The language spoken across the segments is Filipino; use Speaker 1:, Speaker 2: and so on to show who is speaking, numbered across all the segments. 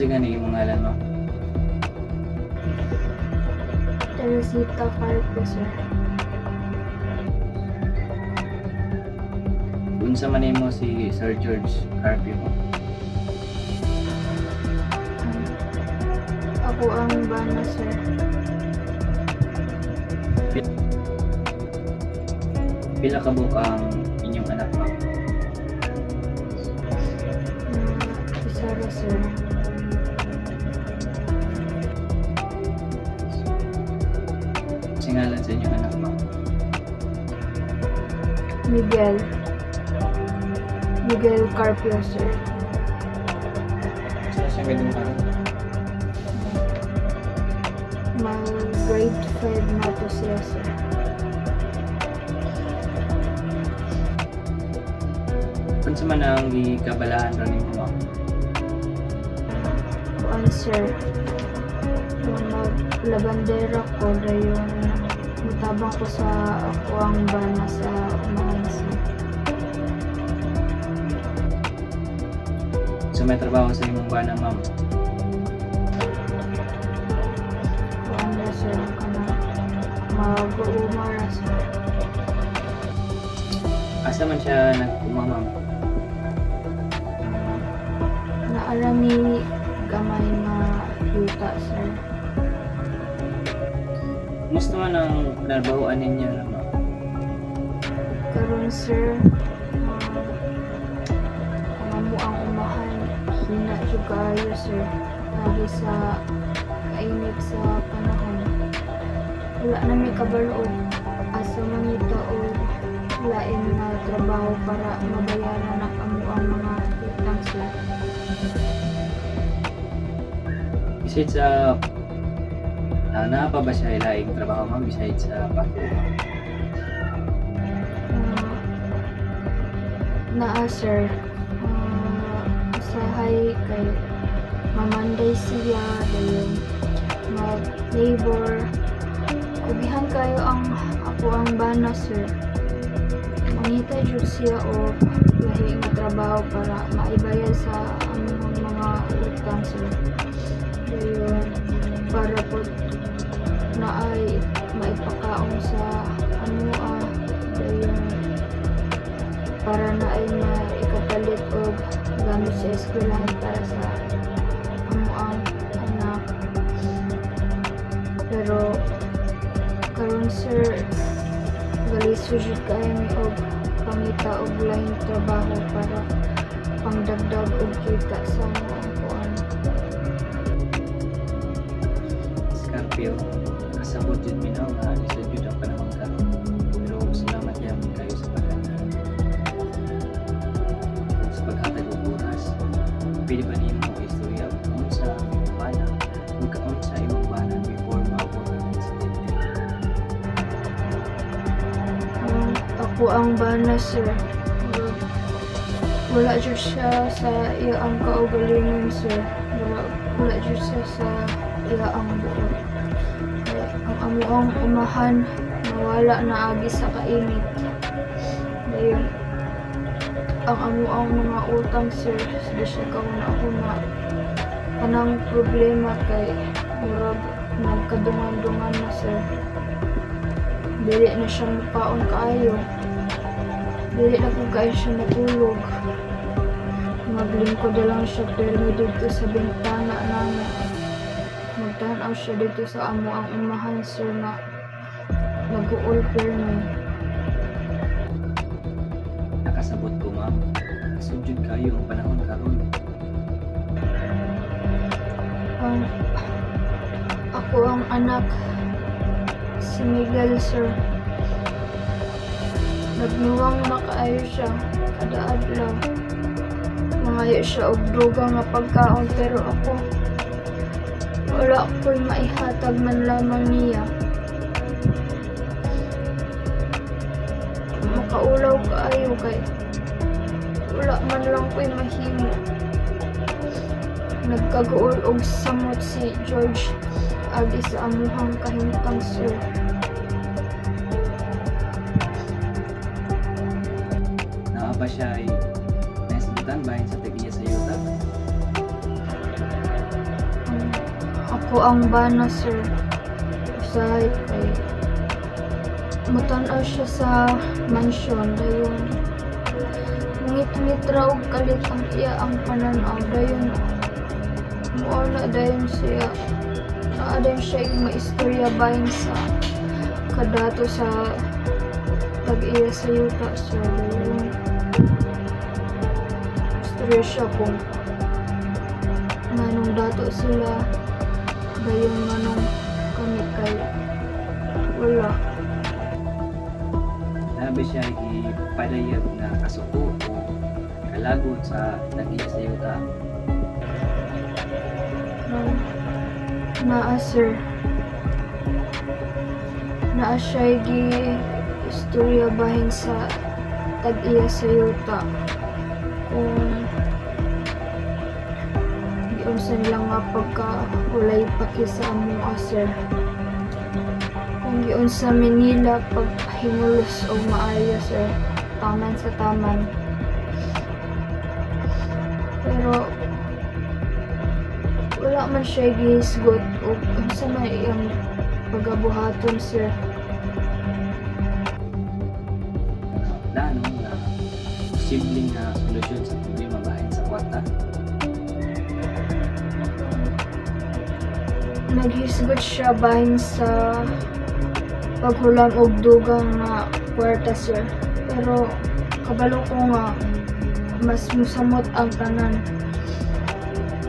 Speaker 1: Unsa gani imong ngalan mo?
Speaker 2: Teresita Carpio, sir.
Speaker 1: Unsa man nimo si Sir George Carpio mo?
Speaker 2: Ako ang bana, sir.
Speaker 1: Pila ka buok ang inyong anak mo?
Speaker 2: Isa ra, sir.
Speaker 1: Singalan sa inyong anak mo?
Speaker 2: Miguel Carpio, sir.
Speaker 1: Sa siya gadong karon?
Speaker 2: Grade 5 na to siya, sir.
Speaker 1: Unsa man ang gikabalaan ra nimo?
Speaker 2: Kuan, sir. Kung maglabandera ko, dayon mutabang ko sa ako ang bana sa umahan, sir.
Speaker 1: So may trabaho sa imong bana, ma'am?
Speaker 2: Kuan na, sir. Kana mag-uumara, sir.
Speaker 1: Asa man siya nagkuma, ma'am?
Speaker 2: Naarami gamay nga yuta, sir.
Speaker 1: Kumusta man ang trabahoan ninyo, ma'am?
Speaker 2: Karon, sir, ang amo ang umahan, hina jud kaayo, sir. Lagi sa kainit sa panahon. Wala na may kabalo asa mangita o lain na trabaho para mabayaran ang amo ang mga utang, sir.
Speaker 1: Besides sa naa pa ba siya ilaing trabaho, ma'am, besides sa pagkuha?
Speaker 2: Naa, sir. Usahay kay mamanday siya, dayon mag-labor. Kubihan kayo ang ako ang bana, sir. Mangita jud siya o lahi nga trabaho para maibayad sa among mga utang, sir. Dayon para po naay maipakaon sa dayon para naay maikapalit og gamit sa eskwelahan para sa ang anak. Pero karon, sir, galisod jud kaayo mi og pangita og lain trabaho para pangdagdag og kita sa mga kuan.
Speaker 1: Scorpio, kasabot yun minaw nga isa yun ang panahon karon. Pero salamat yan kayo sa paghatag og oras. Pwede ba nimo istorya kung sa imong bana magkaon sa imong bana before maabot ang insidente?
Speaker 2: Ako ang bana, sir. Wala jud siya sa iyang kaugalingon, sir. Wala jud siya sa iyang buot. Ang amuang umahan nawala na agi sa kainit. Dayon ang amuang mga utang, sir, di siya kauna-una. Kanang problema kay murag nagkadungan-dungan na, sir. Dili na siya mukaon kaayo. Dili na kung kaayo siya matulog. Maglingkod na lang siya pero dito sa bintana namin. Magtanaw siya dito sa amo ang umahan, sir, na nag-uol permi.
Speaker 1: Nakasabot ko, ma'am. Sujud kayo ang panahon karon.
Speaker 2: Ako ang anak, si Miguel, sir. Nagnuwang na kaayo siya kada adlaw. Mangayo siya og dugang nga pagkaon pero ako wala ko'y maihatag man lamang niya. Makaulaw kaayo kay wala man lang ko'y mahimo. Nagkaguol og samot si George agi sa amuhang kahimtang, sir.
Speaker 1: Naa ba siya ay nasbitan bahin sa tagiya sa yuta?
Speaker 2: ako ang bana sir. Usahay kay matan-aw siya sa mansion dayon. Ngit-ngit raw og kalit ang iya ang pananaw dayon. Muana dayon siya. Naadan siya yung maistorya bahin sa kadato sa tag-iya sa yuta sir. Dayon istorya siya kung nganong dato sila dayon nganong kami kay wala.
Speaker 1: Nabi siya ipalayag na kasuko o kalagot sa tag-iya sa yuta.
Speaker 2: Naa sir. Naa siya istorya bahin sa tag-iya sa yuta. Kung giunsa nila nga pagka walay paki sa among sir. Kung giunsa Manila paghimulos o maayo sir. Taman sa taman. Pero wala man siya gihisgot o unsa man iyang pagabuhaton sir.
Speaker 1: Plano na posibleng na solusyon sa problema bahin sa kwarta.
Speaker 2: Naghisgot siya bahin sa paghulam og dugang nga kwarta sir. Pero kabalo ko nga mas musamot ang tanan.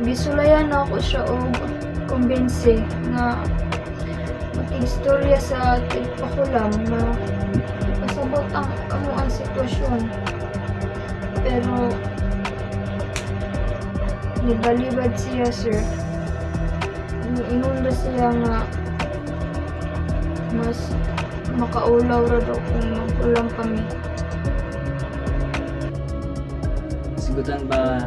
Speaker 2: Gisulayan ako siya og kumbinsi nga mag-istorya sa tigpakulam na pasabot ang sitwasyon. Pero nibalibad siya sir. Inunda siya nga mas makaulaw ra daw kung mag-ulam kami.
Speaker 1: Sigutan ba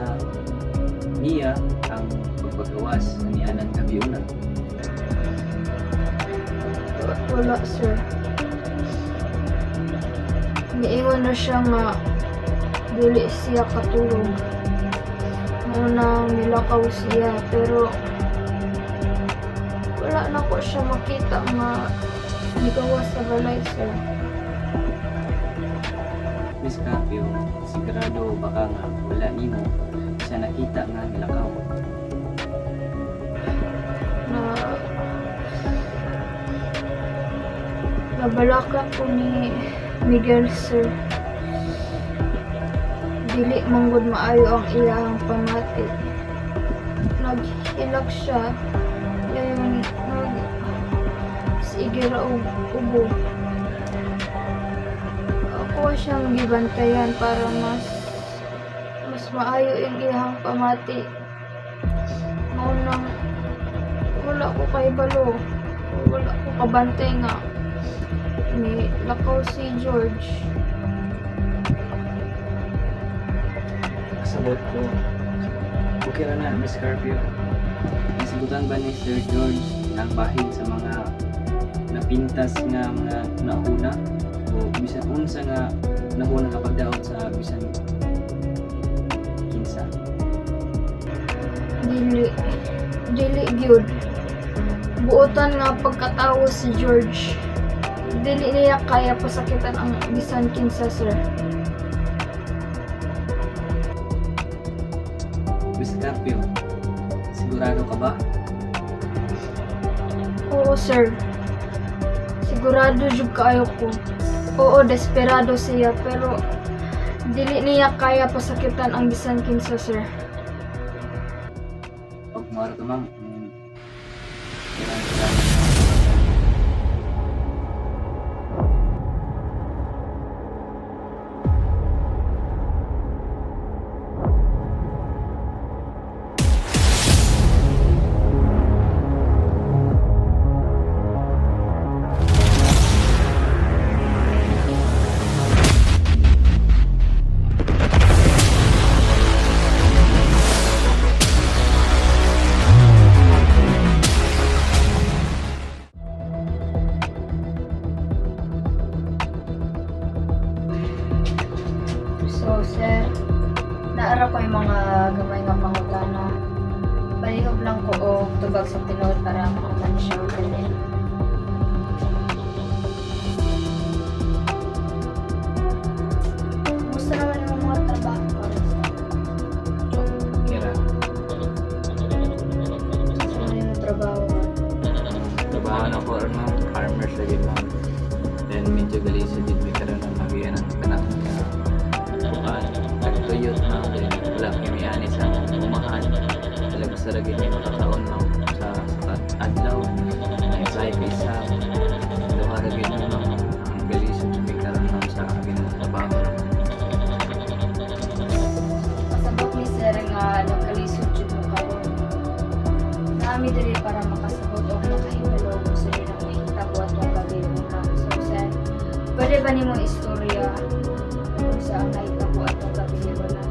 Speaker 1: niya ang pagpagawas sa nianang kabiunan?
Speaker 2: Wala sir. Niingon na siya nga dili siya katulog. Muna nilakaw siya pero wala na ko siya makita nga nigawas sa balay sir.
Speaker 1: Miss Carpio, sigurado baka nga wala nimo siya nakita nga nilakaw.
Speaker 2: Nabalaka ko ni Miguel sir. Dili manggod maayo ang iyang pamati. Naghilak siya. Ngayon sige ra og ubo. Ako siyang gibantayan para mas maayo ang iyang pamati. Maunang wala ko kay balo. Wala ko kabantay nga. Ni lakaw si George.
Speaker 1: Kasabot ko. Okay ra na, Miss Carpio. Nasigutan ba ni Sir George ang bahin sa mga napintas nga mga nauna o bisan unsa nga nahuna nga pagdaot sa bisan kinsa?
Speaker 2: Dili gyud. Buotan nga pagkatawo si George. Dili niya kaya pasakitan ang bisan kinsa sir.
Speaker 1: Miss Carpio, sigurado ka ba?
Speaker 2: Oo sir. Sigurado jud kaayo ko. Oo, desperado siya pero dili niya kaya pasakitan ang bisan kinsa sir.
Speaker 1: Pag mawala ka ma'am,
Speaker 2: So sir, naara ko yung mga gamay nga pangutana. Manihog lang ko o tubag sa tinuod para makaman siya o ganyan. Gusto naman yung mga trabaho ko.
Speaker 1: Kira.
Speaker 2: Gusto naman yung trabaho ko.
Speaker 1: Trabaho na ko ron ma'am, farmer sa gid ma'am. Then medyo gali sa gid mi karon ang magiyan ang tanak na bukan. Tagtuyot ma'am, then wala kami ani sa umahan. Talaga sa lagi may makakaon ma'am sa adlaw. Ay sa isa. Duha ra gid ma'am ang gali sa gid mi karon ma'am sa ginang trabaho.
Speaker 2: Pasabot ni sir nga nagkalisod jud mo karon. Nami diri para makasabot o makahibalo mo sa ilang nakita ko atong gabi una. So sir, pwede ba nimo istorya kung saan nakita ko atong gabi wala?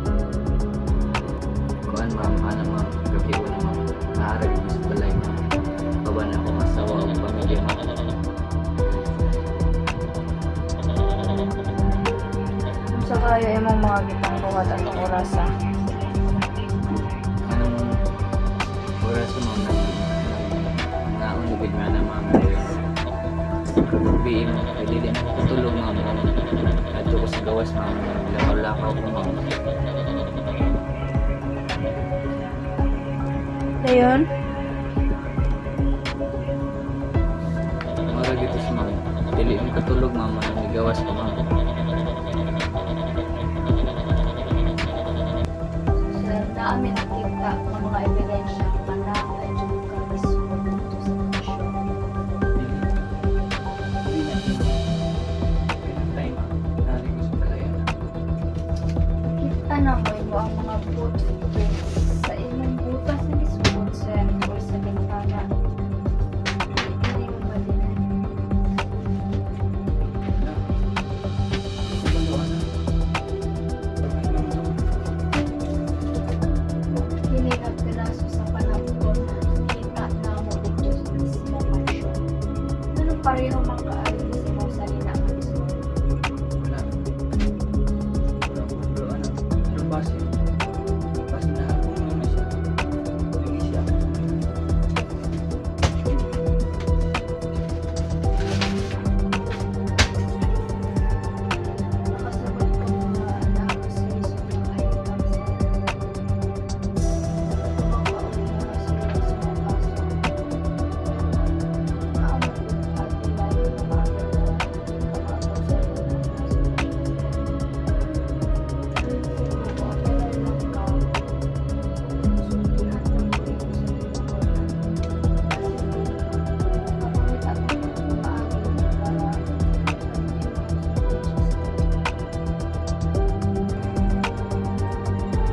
Speaker 1: Kuan ma'am, ano ma'am, gabi ko na ma'am. Naarag mo sa balay ma'am. Bawa na ako masawa ang pamilya ma'am.
Speaker 2: Kung sa kaya imong mga gitang buhat atong orasa.
Speaker 1: Anong oras mo na unubid nga na ma'am kagabi mo pwede din ako tutulong ma'am at ko sa gawas ma'am lakaw-lakaw ko ma'am
Speaker 2: Dayon,
Speaker 1: marag ito si ma'am dili mo katulog ma'am may gawas ko ma'am
Speaker 2: sa dami nakita ang mga ebidensya nga na ay dyan ka mismo dito sa komisyon.
Speaker 1: hindi na pinantay ma'am nari ko sa balayan
Speaker 2: Kita na mo imo ang mga footprints sa imong butas na gisugod sa or sa bintana. Hindi mo ba din?
Speaker 1: na kumaluan na bakit ma'am to
Speaker 2: Hindi nagkalaso sa panahon kita na mo dito sa mismo mansyon. Ano pareho makaayon sa imong salina nga gisugod?
Speaker 1: wala pero ano pero base na ako naman siya lagi siya
Speaker 2: Nakasabot ko mga anak sa isang ay lang sa kumakaon na sila sa mga kaso. Maamot ko at ilayo na maaga na kapatid sa iyo na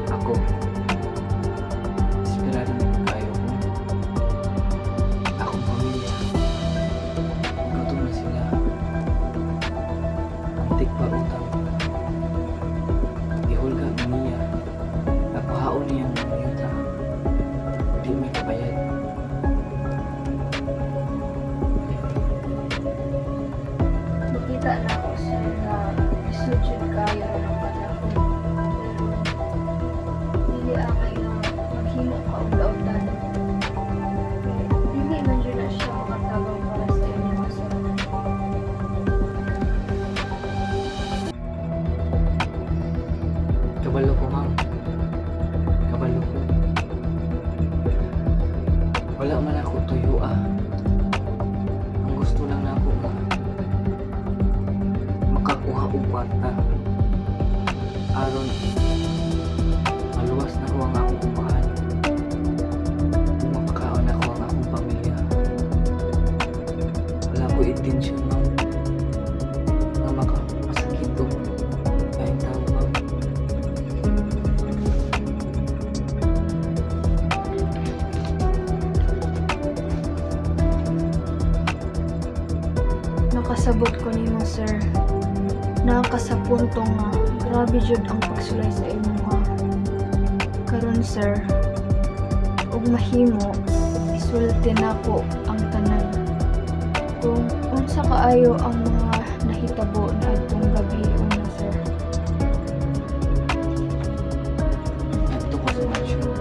Speaker 1: ako inspirado na kayo ko akong pamilya gutom na sila antik pa utang ihulga niya napahaon niya ng yuta di may kabayad
Speaker 2: Nakita na ako siya na isudjud kayo ng panahon. Pero dili akay na maghimo ka og daotan. Dili man dyan na siya makatabang para sa inyong asawa.
Speaker 1: kabalo ko ma'am kabalo ko wala man ako tuyo ang gusto lang na ako nga makakuha og kwarta aron maluwas na ko ang akong umahan makaon ako ang akong pamilya wala ko intensyon ma'am nga masakito kahit tao ma'am
Speaker 2: Nakasabot ko nimo sir. Nakaka sa punto nga grabe jud ang pagsulay sa imuha. Karon sir, ug mahimo isulti nako ang tanan. Kung unsa kaayo ang mga nahitabo na adtong gabi una sir.
Speaker 1: Nandito ko sa mansyon.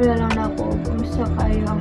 Speaker 2: istorya lang nako kung sa kayo ang